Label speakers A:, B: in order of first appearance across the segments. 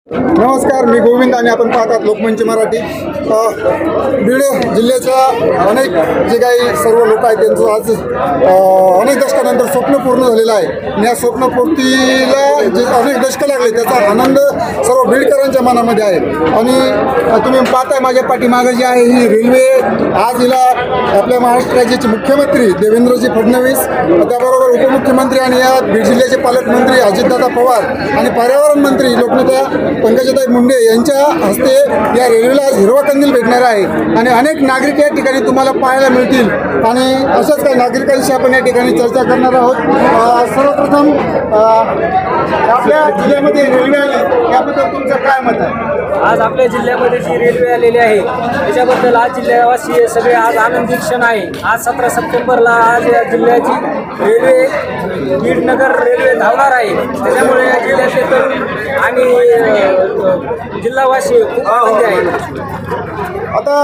A: नमस्कार, मी गोविंद आणि आपण पाहतात लोकमंच मराठी। बीड जिल्ह्याच्या अनेक जे काही सर्व लोक आहेत त्यांचं आज अनेक दशकानंतर स्वप्न पूर्ण झालेलं आहे आणि या स्वप्नपूर्तीला जे अनेक दशकं लागले त्याचा आनंद सर्व बीडकरांच्या मनामध्ये आहे। आणि तुम्ही पाहताय माझ्या पाठीमागे जी आहे ही रेल्वे, आज हिला आपल्या महाराष्ट्र राज्याचे मुख्यमंत्री देवेंद्रजी फडणवीस, त्याबरोबर उपमुख्यमंत्री आणि या बीड जिल्ह्याचे पालकमंत्री अजितदादा पवार आणि पर्यावरण मंत्री लोकनेत्या पंकजाताई मुंडे यांच्या हस्ते या रेल्वेला आज हिरवा कंदील भेटणार आहे आणि अनेक नागरिक या ठिकाणी तुम्हाला पाहायला मिळतील। आणि अशाच काही नागरिकांशी आपण या ठिकाणी चर्चा करणार आहोत। सर्वप्रथम आपल्या जिल्ह्यामध्ये रेल्वे आली याबद्दल तुमचं काय मत आहे?
B: आज आपल्या जिल्ह्यामध्ये जी रेल्वे आलेली आहे त्याच्याबद्दल आज जिल्ह्यावासी सगळे आज आनंदी क्षण आहे। आज 17 सप्टेंबरला आज या जिल्ह्याची रेल्वे बीड नगर रेल्वे धावणार आहे, त्याच्यामुळे या जिल्ह्यातले तरुण आणि जिल्हावासी खूप आनंदी आहेत।
A: आता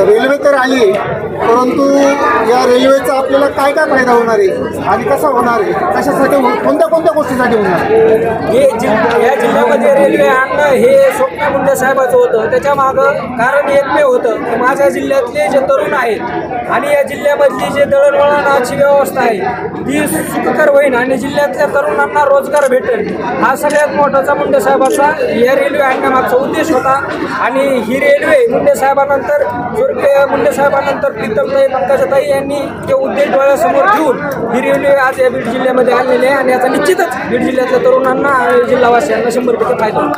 A: रेल्वे तर आली, परंतु या रेल्वेचा आपल्याला काय काय फायदा होणार आहे आणि कसा होणार आहे, कशासाठी, कोणत्या गोष्टीसाठी होणार
B: हे या जिल्ह्यामध्ये रेल्वे आणणं हे स्वप्न मुंडे साहेबाचं होतं। त्याच्या मागं कारण एकमेव होतं की माझ्या जिल्ह्यातले जे तरुण आहेत आणि या जिल्ह्यामधली जे दळणवळणाची व्यवस्था आहे ती सुखकर होईल आणि जिल्ह्यातल्या तरुणांना रोजगार भेटेल, हा सगळ्यात मोठाचा मुंडे साहेबाचा या रेल्वे आणण्यामागचा उद्देश होता। आणि ही रेल्वे मुंडे साहेबानंतर स्वर्गीय मुंडे साहेबानंतर प्रीतमताई पंकजाताई यांनी ते उद्देश डोळ्यासमोर ठेवून ही रेल्वे आज या बीड जिल्ह्यामध्ये आणलेली आहे आणि याचा निश्चितच बीड जिल्ह्यातल्या तरुणांना आणि जिल्हावासियांना 100% फायदा होईल।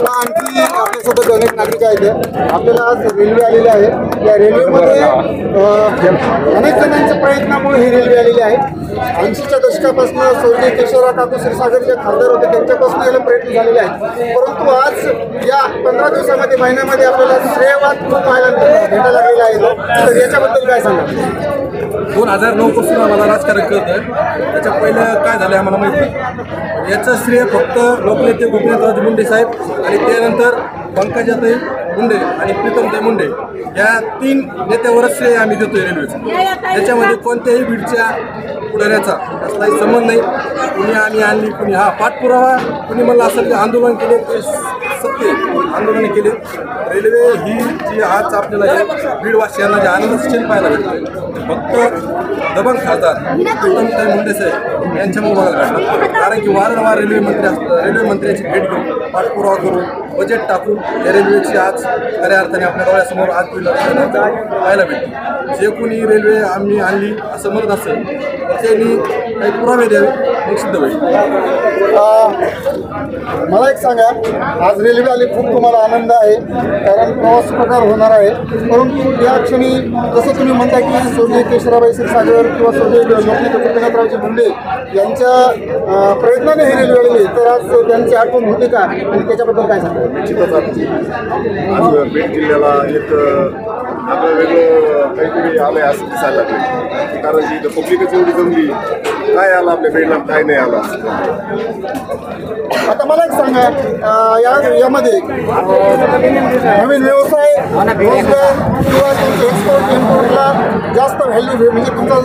A: आणखी आपल्यासोबत अनेक नागरिक आहेत, आपल्याला आज रेल्वे आलेली आहे। या रेल्वेमध्ये अनेक जणांच्या प्रयत्नामुळे ही रेल्वे आलेली आहे। 80च्या दशकापासून स्वर्गीय केशवराव काकू क्षीरसागर जे खासदार होते त्यांच्यापासून याला प्रयत्न झालेले आहेत, परंतु आज या 15 दिवसामध्ये महिन्यामध्ये आपल्याला श्रेयवाद खूप भेटायला लागलेला आहे। तर याच्याबद्दल काय सांगा?
C: 2009 पासून आम्हाला राजकारण कळतं, त्याच्या पहिलं काय झालं आम्हाला माहिती नाही। याचं श्रेय फक्त लोकनेते गोपीनाथराव मुंडे साहेब आणि त्यानंतर पंकजाताई मुंडे आणि प्रीतमताई मुंडे या 3 नेत्यावरच श्रेय आम्ही देतोय रेल्वेचं। त्याच्यामध्ये कोणत्याही बीडच्या पुढाऱ्याचा कसलाही संबंध नाही। कुणी आम्ही आणली, कुणी हा पाठपुरावा, कुणी म्हणलं असं की आंदोलन केले, ते सत्य आंदोलन केले। रेल्वे ही जी आज आपल्याला बीडवासियांना जे आनंदाचं क्षण पाहायला भेटतो फक्त दबंग खासदार प्रीतमताई मुंडे साहेब यांच्यामुळे बघायला भेटलं। कारण की वारंवार रेल्वे मंत्र्याची भेट घेऊन पाठपुरावा करून बजेट टाकून या रेल्वेची आज खऱ्या अर्थाने आपल्या डोळ्यासमोर आज पाहायला भेटते। जे कोणी रेल्वे आम्ही आणली असं म्हणत असेल तर त्यांनी काही पुरावे द्यावे, मग सिद्ध होईल।
A: मला एक सांगा, आज रेल्वे आली, खूप तुम्हाला आनंद आहे कारण प्रवास प्रकार होणार आहे, परंतु या क्षणी जसं तुम्ही म्हणता की स्वर्गीय केशवराव क्षीरसागर किंवा स्वर्गीय लोकनेते गोपीनाथरावजी मुंडे यांच्या प्रयत्नाने ही रेल्वे आलेली, तर आज त्यांची आठवण होते का आणि त्याच्याबद्दल काय सांगता?
D: निश्चितच आज बीड जिल्ह्याला एक आपलं वेगळं काहीतरी आलं आहे असं दिसायला लागलं, कारण की इथं पब्लिकच एवढी जमली, काय आलं आपल्या बीडला काय नाही आलं।
A: आता मला एक सांगा, यामध्ये नवीन व्यवसाय, रोजगार किंवा एक्सपोर्ट इम्पोर्टला जास्त व्हॅल्यू, म्हणजे तुमचा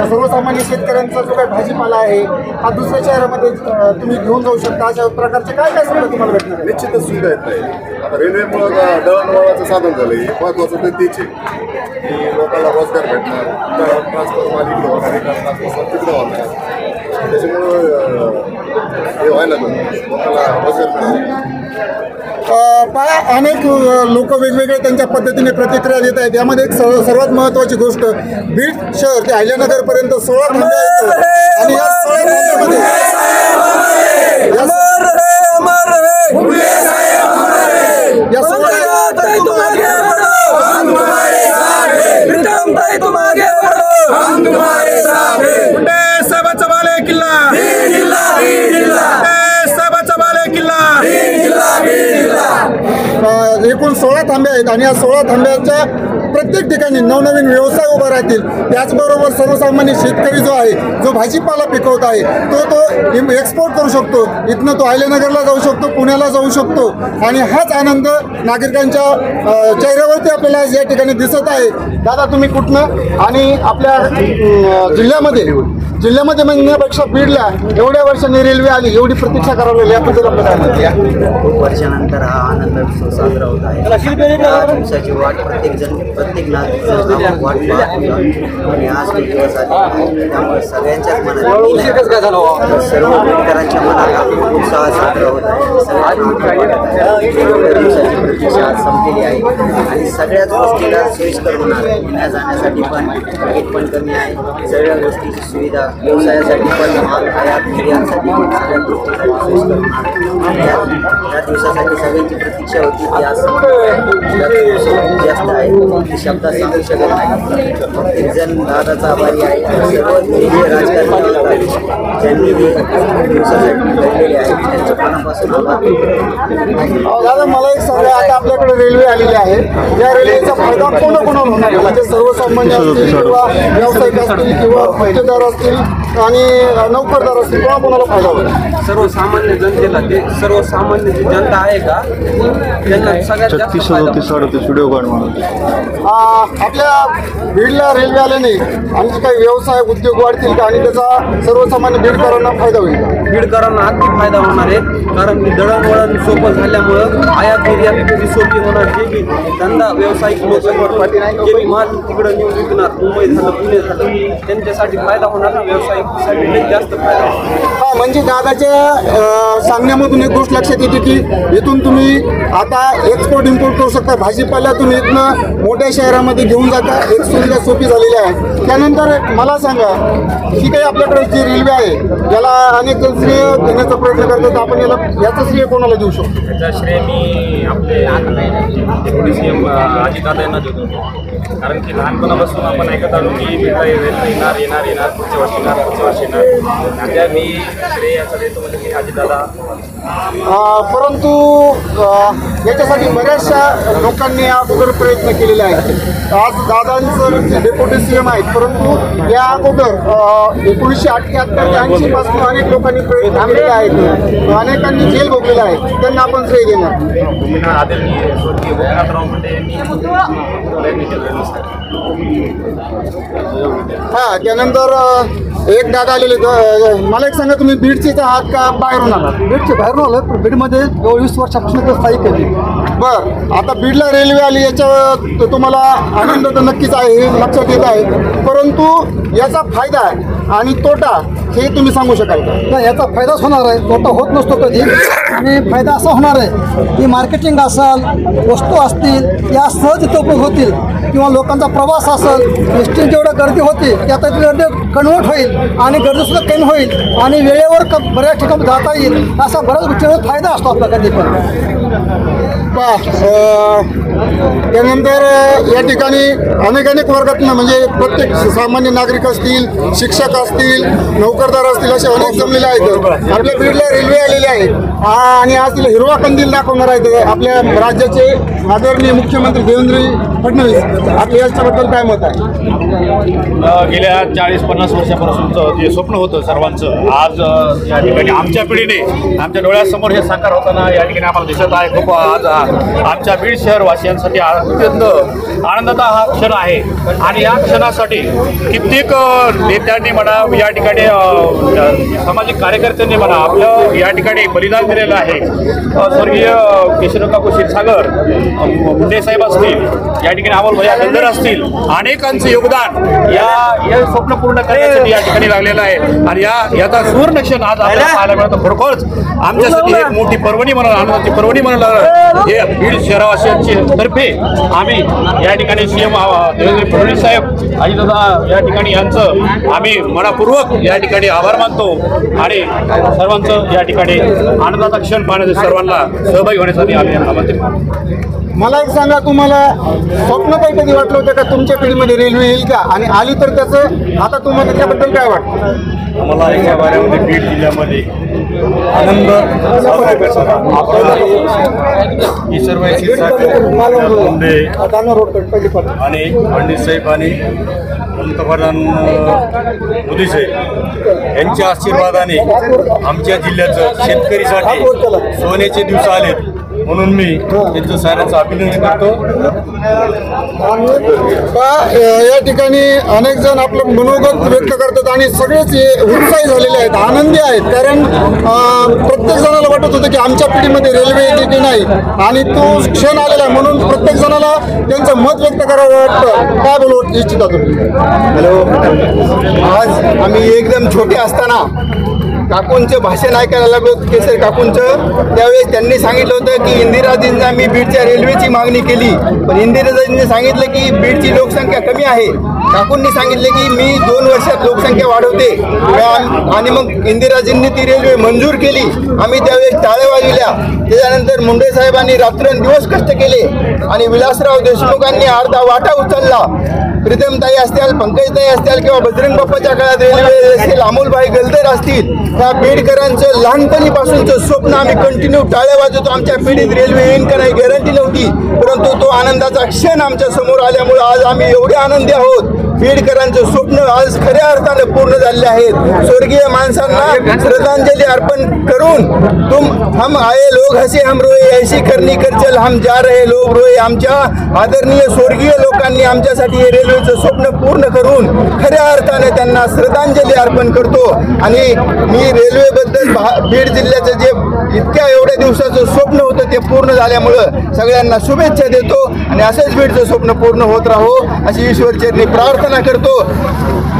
A: सर्वसामान्य शेतकऱ्यांचा जो काही भाजीपाला आहे हा दुसऱ्या शहरामध्ये तुम्ही घेऊन जाऊ शकता, अशा प्रकारचे काय काय सुविधा तुम्हाला भेटणार?
D: निश्चितच सुविधा येत नाही। आता रेल्वेमुळं दळणवळणाचं साधन झालं आहे, महत्त्वाचं तर तेच आहे की लोकांना रोजगार भेटणार, ट्रान्सफर मालिक ट्रान्सफर तिकडं होणार, त्याच्यामुळं हे व्हायला लोकांना रोजगार मिळणार।
A: अनेक लोक वेगवेगळे त्यांच्या पद्धतीने प्रतिक्रिया देत आहेत। यामध्ये एक सर्वात महत्त्वाची गोष्ट, बीड शहर ते अहिल्यानगरपर्यंत 16 थांबे आहेत आणि या 16 थांब्यामध्ये एकूण 16 थांबे आहेत आणि या 16 थांब्याच्या प्रत्येक ठिकाणी नवनवीन व्यवसाय उभा राहतील। त्याचबरोबर सर्वसामान्य शेतकरी जो आहे, जो भाजीपाला पिकवत आहे, तो एक्सपोर्ट करू शकतो, इथनं तो अहिल्यानगरला जाऊ शकतो, पुण्याला जाऊ शकतो आणि हाच आनंद नागरिकांच्या चेहऱ्यावरती आपल्याला या ठिकाणी दिसत आहे। दादा, तुम्ही कुठनं आणि आपल्या जिल्ह्यामध्ये जिल्ह्यामध्ये म्हणण्यापेक्षा बीडला एवढ्या वर्षांनी रेल्वे आली, एवढी प्रतीक्षा करावी लागली, याबद्दल आपलं काय म्हणते?
E: खूप वर्षानंतर हा आनंद उत्सव साजरा होत आहे. त्या दिवसाची वाट प्रत्येक नागरिक वाट पाहत होता आणि आज तो दिवस आले. त्यामुळे सगळ्यांच्याच मनात सर्व बीडकरांच्या मनात उत्साह साजरा होत आहे. सगळ्या दिवसाची प्रतीक्षा आज संपलेली आहे आणि सगळ्याच गोष्टीला सोयीस्कर होणार आहे. येण्या जाण्यासाठी पण तिकीट पण कमी आहे. सगळ्या गोष्टीची सुविधा, व्यवसायासाठी पण माल आयात निर्यातसाठी पण सगळ्या गोष्टीसाठी सोयीस्कर होणार आहे. या दिवसासाठी सगळ्यांची प्रतीक्षा होती ती आज जास्त आहे ती शब्दात सांगू शकत नाही. प्रत्येक जण दादाचा आभारी आहे. सर्व हिरिय राजकारणी ज्यांनी हे दिवसासाठी लढलेले आहेत त्यांच्या मनापासून आभार.
A: दादा मला एक सांगा, आता आपल्याकडे रेल्वे आलेली आहे, या रेल्वेचा फायदा कोणाकोणाला होणार आहे? म्हणजे सर्वसामान्य असतील किंवा व्यावसायिक असतील किंवा गुत्तेदार असतील आणि नोकरदार असतील, कोणाकोणाला फायदा होईल?
B: सर्वसामान्य जनतेला, ते सर्वसामान्य जी जनता आहे का त्यांना सगळ्यात जास्त फायदा
A: आपल्या बीडला रेल्वे आल्याने आणखी काही व्यवसाय उद्योग वाढतील का आणि त्याचा सर्वसामान्य बीडकरांना फायदा होईल?
B: बीडकरांना अगदी फायदा होणार आहे, कारण की दळणवळण सोपं झाल्यामुळं आयात निर्यात सोपी होणार. जे बी धंदा व्यावसायिक लोक जे बी माल तिकडं नेऊन विकणार, मुंबई झालं पुणे झालं, त्यांच्यासाठी फायदा होणार ना, व्यावसायिकसाठी जास्त फायदा होणार.
A: हा, म्हणजे दादाच्या सांगण्यामधून एक गोष्ट लक्षात येते की इथून तुम्ही आता एक्सपोर्ट इम्पोर्ट करू शकता. भाजीपाला तुम्ही इथनं मोठ्या शहरामध्ये घेऊन जाता, एक सुविधा सोपी झालेली आहे. त्यानंतर मला सांगा, ही काही आपल्याकडे जी रेल्वे आहे याला अनेक जण श्रेय देण्याचा प्रयत्न करतात, आपण याचं श्रेय कोणाला देऊ शकतो?
F: त्याचा श्रेय मी आपले डेप्युटी CM अजितदादा यांना देतो. कारण की लहानपणापासून आपण ऐकत आलो की बीडला येणार पुढच्या वर्षी येणार. सध्या मी श्रेय याचा देतो म्हणजे मी अजितदादा.
A: परंतु याच्यासाठी बऱ्याचशा लोकांनी अगोदर प्रयत्न केलेले आहेत. आज दादांचं डेप्युटी CM आहेत, परंतु या अगोदर 1978 ते 80 पासून अनेक लोकांनी प्रयत्न केलेले आहेत, अनेकांनी जेल भोगलेला आहे, त्यांना आपण श्रेय देणार.
F: भूमिना आदरणीय स्वर्गीय गोपीनाथराव मुंडे यांनी प्रयत्न केलेले असतात.
A: हां, त्यानंतर एक दादा आलेले. मला एक सांगा, तुम्ही बीडचेच आहात का बाहेरून आलात? बीडचे बाहेरून आलो, पण बीडमध्ये 20 वर्षापासून स्थायिक केली. बरं, आता बीडला रेल्वे आली, याच्या तुम्हाला आनंद तर नक्कीच आहे, हे लक्षात येत आहे, परंतु याचा फायदा आणि तोटा हे तुम्ही सांगू शकाल का?
G: नाही, याचा फायदाच होणार आहे, तोटा होत नसतो कधी. आणि फायदा असा होणार आहे की मार्केटिंग असेल, वस्तू असतील, या सहज इथं उपयोग होतील. किंवा लोकांचा प्रवास असेल, एस टी जेवढं गर्दी होती ती आता ती गर्दी कन्वर्ट होईल आणि गर्दीसुद्धा कमी होईल आणि वेळेवर बऱ्याच ठिकाणी जाता येईल. असा बऱ्याच गोष्टींचा फायदा असतो आपला कधी पण.
A: त्यानंतर या ठिकाणी अनेक वर्गातून म्हणजे प्रत्येक सामान्य नागरिक असतील, शिक्षक असतील, नोकरदार असतील, असे अनेक जमलेले आहेत. आपल्या बीडला रेल्वे आलेले आहे आणि आज तिला हिरवा कंदील दाखवणार आहेत आपल्या राज्याचे आदरणीय मुख्यमंत्री देवेंद्र फडणवीस. आपल्या याच्याबद्दल काय मत आहे?
H: गेल्या 40-50 वर्षापासूनचं जे स्वप्न होतं सर्वांचं, आज या ठिकाणी आमच्या पिढीने आमच्या डोळ्यासमोर हे साकार होताना या ठिकाणी आम्हाला दिसत आहे. खूप आज आमच्या बीड शहरवासियांसाठी अत्यंत आनंदाचा हा क्षण आहे आणि या क्षणासाठी कित्येक नेत्यांनी म्हणा, या ठिकाणी सामाजिक कार्यकर्त्यांनी म्हणा, आपलं या ठिकाणी बलिदान दिलेलं आहे. स्वर्गीय केशवकाकू क्षीरसागर मुंडे साहेब असतील, या ठिकाणी अमोल भैया गंधर असतील, अनेकांचं योगदान या स्वप्न पूर्ण करण्यासाठी या ठिकाणी लागलेलं आहे आणि याचा सुवर्ण क्षण आज आपल्याला पाहायला मिळतं. खरोखरच आमच्यासाठी एक मोठी पर्वणी म्हणून, आनंदाची पर्वणी म्हणून हे बीड शहरवासियांच्या तर्फे आम्ही या ठिकाणी CM देवेंद्र फडणवीस साहेब, अजितदादा या ठिकाणी यांचं आम्ही मनापूर्वक या ठिकाणी आभार मानतो आणि सर्वांचं या ठिकाणी आनंदाचा क्षण पाहण्यासाठी सर्वांना सहभागी होण्यासाठी आम्ही आमंत्रित करतो.
A: मला एक सांगा, तुम्हाला स्वप्न काही कधी वाटलं होतं का तुमच्या पिढीमध्ये रेल्वे येईल का, आणि आली तर त्याचं आता तुम्हाला त्याबद्दल काय वाटतं?
H: आम्हाला या बाऱ्यामध्ये बीड जिल्ह्यामध्ये आनंद साजरा करताना ही सर्व मुंडे आणि फडणवीस साहेब आणि पंतप्रधान मोदी साहेब यांच्या आशीर्वादाने आमच्या जिल्ह्याचं शेतकरीसाठी सोन्याचे दिवस आलेत.
C: म्हणून मी त्यांचं साऱ्यांचं अभिनंदन करतो.
A: या ठिकाणी अनेक जण आपलं मनोगत व्यक्त करतात आणि सगळेच हे उत्साही झालेले आहेत, आनंदी आहेत. कारण प्रत्येक जणाला वाटत होतं की आमच्या पिढीमध्ये रेल्वे येते की नाही, आणि तो क्षण आलेला आहे. म्हणून प्रत्येक जणाला त्यांचं मत व्यक्त करावं वाटतं. काय बोलू इच्छिता तुम्ही?
I: हॅलो, आज आम्ही एकदम छोटे असताना काकूंचं भाषण ऐकायला लागलो, केसर काकूंचं. त्यावेळेस त्यांनी सांगितलं होतं की इंदिराजींना मी बीडच्या रेल्वेची मागणी केली, पण इंदिराजींनी सांगितलं की बीडची लोकसंख्या कमी आहे. काकूंनी सांगितले की मी 2 वर्षात लोकसंख्या वाढवते, आणि मग इंदिराजींनी ती रेल्वे मंजूर केली. आम्ही त्यावेळेस टाळ्या वाजविल्या. त्याच्यानंतर मुंडे साहेबांनी रात्रंदिवस कष्ट केले आणि विलासराव देशमुखांनी अर्धा वाटा उचलला. प्रीतमताई असतील, पंकजताई असतील किंवा बजरंग बाप्पाच्या काळात रेल्वे असतील, अमोलभाई गलदर असतील, त्या बीडकरांचं लहानपणीपासूनचं स्वप्न आम्ही कंटिन्यू टाळ्या वाजवतो. आमच्या पिढीत रेल्वे येईन का नाही गॅरंटी नव्हती, परंतु तो आनंदाचा क्षण आमच्या समोर आल्यामुळे आज आम्ही एवढे आनंदी आहोत. बीडकरांचं स्वप्न आज खऱ्या अर्थानं पूर्ण झाले आहेत. स्वर्गीय माणसांना श्रद्धांजली अर्पण करून हम आए लोग हसे हम रोए, ऐसी करनी कर चल हम जा रहे लोग रोए. आमच्या आदरणीय स्वर्गीय लोकांनी आमच्यासाठी हे रेल्वेचं स्वप्न पूर्ण करून खऱ्या अर्थाने त्यांना श्रद्धांजली अर्पण करतो. आणि मी रेल्वेबद्दल बीड जिल्ह्याचं जे इतक्या एवढ्या दिवसाचं स्वप्न होतं ते पूर्ण झाल्यामुळं सगळ्यांना शुभेच्छा देतो आणि असंच बीडचं स्वप्न पूर्ण होत राहो अशी ईश्वरचरणी प्रार्थना करतो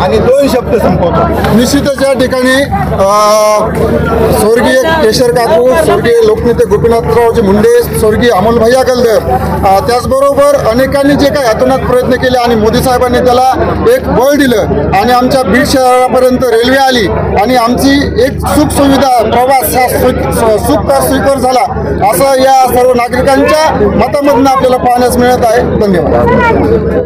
I: आणि 2 शब्द संपवतो.
A: निश्चितच या ठिकाणी स्वर्गीय केशर काकू, स्वर्गीय लोकनेते गोपीनाथरावजी मुंडे, स्वर्गीय अमोलभैया गलदर, त्याचबरोबर अनेकांनी जे काही अतोनात प्रयत्न केले आणि मोदी साहेबांनी त्याला एक बळ दिलं आणि आमच्या बीड शहरापर्यंत रेल्वे आली आणि आमची एक सुख सुविधा प्रवास हा सुखकर स्वीकार झाला, असं या सर्व नागरिकांच्या मतामधून आपल्याला पाहण्यास मिळत आहे. धन्यवाद.